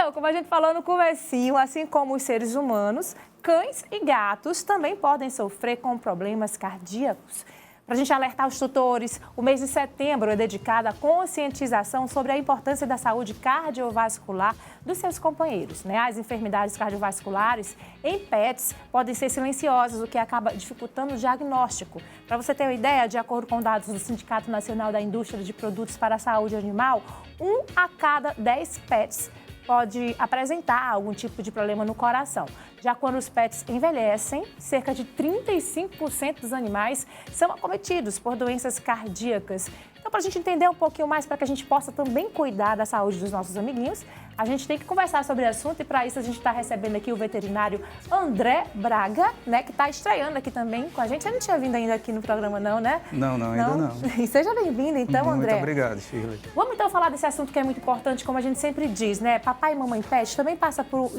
Então, como a gente falou no comecinho, assim como os seres humanos, cães e gatos também podem sofrer com problemas cardíacos. Para a gente alertar os tutores, o mês de setembro é dedicado à conscientização sobre a importância da saúde cardiovascular dos seus companheiros, né? As enfermidades cardiovasculares em pets podem ser silenciosas, o que acaba dificultando o diagnóstico. Para você ter uma ideia, de acordo com dados do Sindicato Nacional da Indústria de Produtos para a Saúde Animal, 1 a cada 10 pets pode apresentar algum tipo de problema no coração. Já quando os pets envelhecem, cerca de 35% dos animais são acometidos por doenças cardíacas. Então, para a gente entender um pouquinho mais, para que a gente possa também cuidar da saúde dos nossos amiguinhos, a gente tem que conversar sobre o assunto e, para isso, a gente está recebendo aqui o veterinário André Braga, né, que está estreando aqui também com a gente. Você não tinha vindo ainda aqui no programa, não, né? Não, ainda não. Seja bem-vindo, então, André. Muito obrigado, Shirley. Vamos, então, falar desse assunto que é muito importante, como a gente sempre diz, né? Papai e mamãe pet também passa por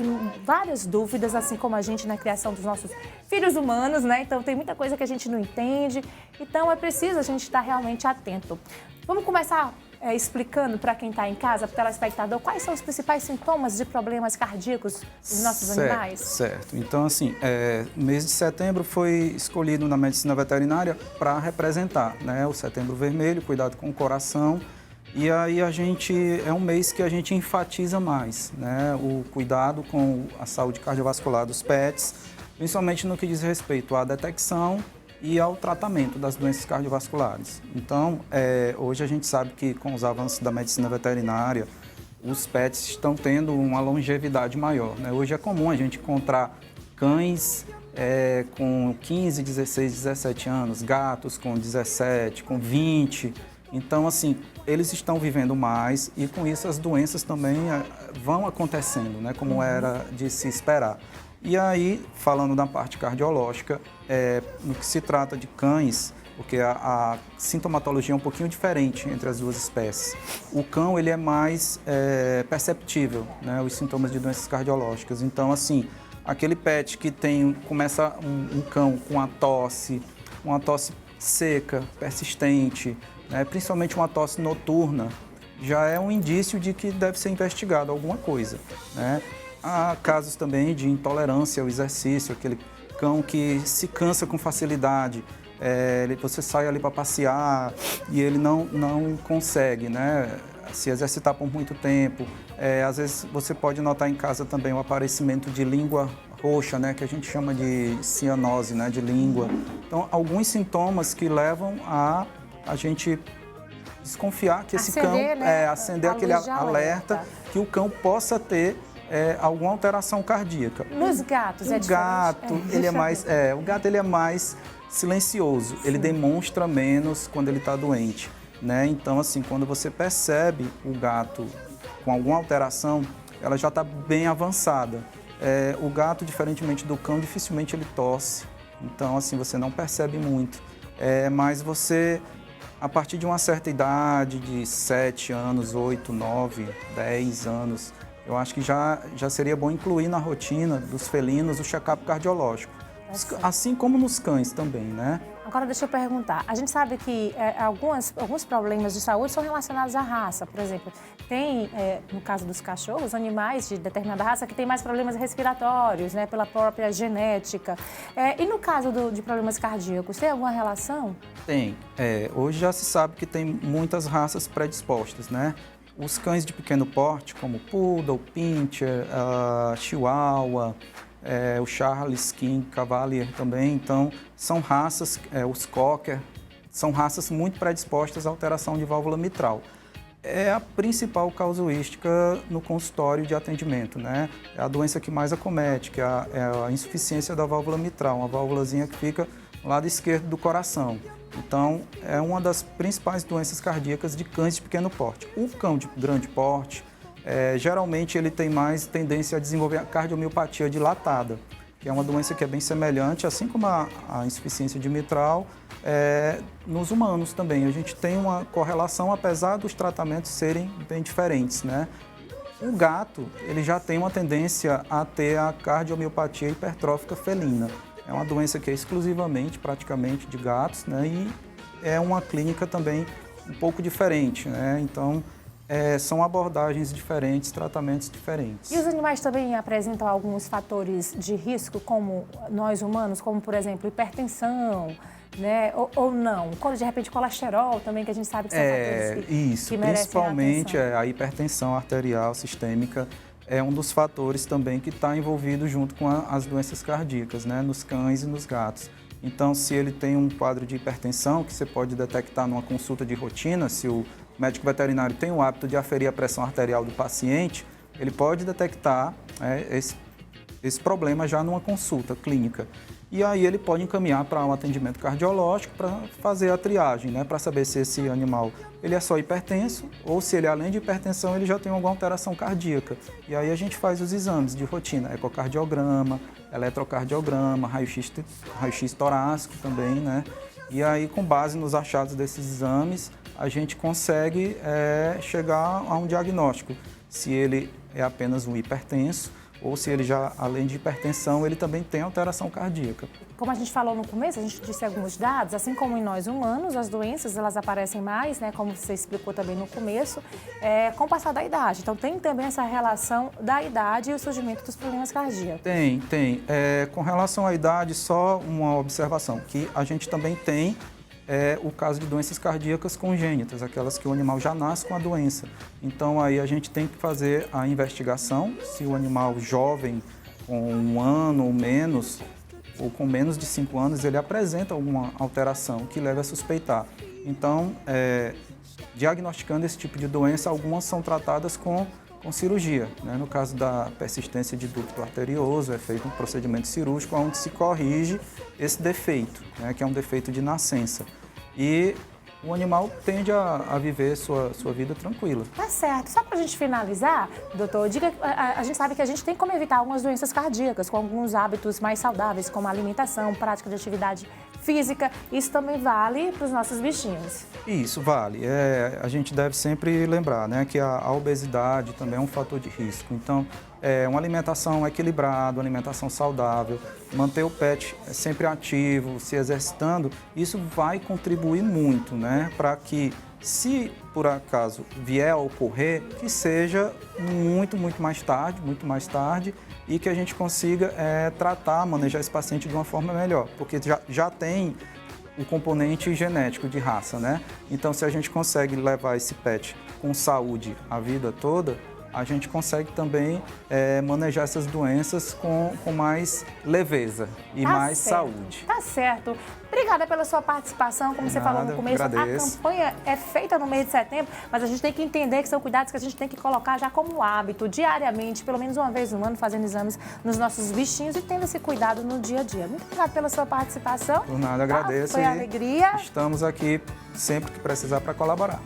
várias dúvidas, assim como a gente na criação dos nossos filhos humanos, né? Então, tem muita coisa que a gente não entende. Então, é preciso a gente estar realmente atento. Vamos começar explicando para quem está em casa, para o telespectador, quais são os principais sintomas de problemas cardíacos dos nossos animais? Certo. Então, assim, o mês de setembro foi escolhido na medicina veterinária para representar, né, o Setembro Vermelho, cuidado com o coração. E aí é um mês que a gente enfatiza mais, né, o cuidado com a saúde cardiovascular dos pets, principalmente no que diz respeito à detecção e ao tratamento das doenças cardiovasculares. Então, hoje a gente sabe que com os avanços da medicina veterinária, os pets estão tendo uma longevidade maior, né? Hoje é comum a gente encontrar cães com 15, 16, 17 anos, gatos com 17, com 20. Então, assim, eles estão vivendo mais e com isso as doenças também vão acontecendo, né? Como era de se esperar. E aí, falando da parte cardiológica, no que se trata de cães, porque a sintomatologia é um pouquinho diferente entre as duas espécies. O cão, ele é mais perceptível, né, os sintomas de doenças cardiológicas. Então, assim, aquele pet que começa um cão com uma tosse seca, persistente, né, principalmente uma tosse noturna, já é um indício de que deve ser investigado alguma coisa, né? Há casos também de intolerância ao exercício, aquele cão que se cansa com facilidade, você sai ali para passear e ele não consegue, né, se exercitar por muito tempo. Às vezes você pode notar em casa também o aparecimento de língua roxa, né, que a gente chama de cianose, né, de língua. Então, alguns sintomas que levam a gente desconfiar que esse cão, acender aquele alerta que o cão possa ter alguma alteração cardíaca. Nos gatos o gato, o gato ele é mais silencioso, ele demonstra menos quando ele está doente, né? Então, assim, quando você percebe o gato com alguma alteração, ela já está bem avançada. O gato, diferentemente do cão, dificilmente ele tosse, então, assim, você não percebe muito. Mas você, a partir de uma certa idade, de 7 anos, 8, 9, 10 anos, eu acho que já seria bom incluir na rotina dos felinos o check-up cardiológico, assim como nos cães também, né? Agora, deixa eu perguntar. A gente sabe que alguns problemas de saúde são relacionados à raça. Por exemplo, tem, no caso dos cachorros, animais de determinada raça que têm mais problemas respiratórios, né, pela própria genética. E no caso de problemas cardíacos, tem alguma relação? Tem. Hoje já se sabe que tem muitas raças predispostas, né? Os cães de pequeno porte, como Poodle, Pinscher, Chihuahua, o Charles King Cavalier também, então são raças, os Cocker, são raças muito predispostas à alteração de válvula mitral. É a principal casuística no consultório de atendimento, né? É a doença que mais acomete, que é a insuficiência da válvula mitral, uma válvulazinha que fica no lado esquerdo do coração. Então, é uma das principais doenças cardíacas de cães de pequeno porte. O cão de grande porte, geralmente ele tem mais tendência a desenvolver a cardiomiopatia dilatada, que é uma doença que é bem semelhante, assim como a insuficiência de mitral, nos humanos também. A gente tem uma correlação, apesar dos tratamentos serem bem diferentes, né? O gato, ele já tem uma tendência a ter a cardiomiopatia hipertrófica felina. É uma doença que é exclusivamente, praticamente, de gatos, né? E é uma clínica também um pouco diferente, né? Então, são abordagens diferentes, tratamentos diferentes. E os animais também apresentam alguns fatores de risco, como nós humanos, como, por exemplo, hipertensão, né? Ou não? De repente, colesterol também, que a gente sabe que são fatores que merecem principalmente atenção. a hipertensão arterial sistêmica é um dos fatores também que está envolvido junto com as doenças cardíacas, né? Nos cães e nos gatos. Então, se ele tem um quadro de hipertensão, que você pode detectar numa consulta de rotina, se o médico veterinário tem o hábito de aferir a pressão arterial do paciente, ele pode detectar esse problema já numa consulta clínica. E aí ele pode encaminhar para um atendimento cardiológico para fazer a triagem, né? Para saber se esse animal ele é só hipertenso ou se ele, além de hipertensão, ele já tem alguma alteração cardíaca. E aí a gente faz os exames de rotina, ecocardiograma, eletrocardiograma, raio-x torácico também, né? E aí, com base nos achados desses exames, a gente consegue chegar a um diagnóstico, se ele é apenas um hipertenso ou se ele já, além de hipertensão, ele também tem alteração cardíaca. Como a gente falou no começo, a gente disse alguns dados, assim como em nós humanos, as doenças elas aparecem mais, né, como você explicou também no começo, com o passar da idade. Então, tem também essa relação da idade e o surgimento dos problemas cardíacos. Tem. Com relação à idade, só uma observação, que a gente também tem o caso de doenças cardíacas congênitas, aquelas que o animal já nasce com a doença. Então, aí a gente tem que fazer a investigação, se o animal jovem, com 1 ano ou menos, ou com menos de 5 anos, ele apresenta alguma alteração que leve a suspeitar. Então, diagnosticando esse tipo de doença, algumas são tratadas com cirurgia, né? No caso da persistência de ducto arterioso, é feito um procedimento cirúrgico onde se corrige esse defeito, né? Que é um defeito de nascença. E o animal tende a viver sua vida tranquila. Tá certo. Só para a gente finalizar, doutor, diga, a gente sabe que a gente tem como evitar algumas doenças cardíacas com alguns hábitos mais saudáveis, como alimentação, prática de atividade física. Isso também vale para os nossos bichinhos. Isso, vale. A gente deve sempre lembrar, né, que a obesidade também é um fator de risco. Então, uma alimentação equilibrada, uma alimentação saudável, manter o pet sempre ativo, se exercitando, isso vai contribuir muito, né, para que, se por acaso vier a ocorrer, que seja muito mais tarde, e que a gente consiga tratar, manejar esse paciente de uma forma melhor, porque já tem o componente genético de raça, né? Então, se a gente consegue levar esse pet com saúde a vida toda, a gente consegue também manejar essas doenças com mais leveza e mais saúde. Tá certo. Obrigada pela sua participação. Como você falou no começo, agradeço. A campanha é feita no mês de setembro, mas a gente tem que entender que são cuidados que a gente tem que colocar já como hábito, diariamente, pelo menos uma vez no ano, fazendo exames nos nossos bichinhos e tendo esse cuidado no dia a dia. Muito obrigada pela sua participação. Por nada, agradeço. Foi alegria. Estamos aqui sempre que precisar para colaborar.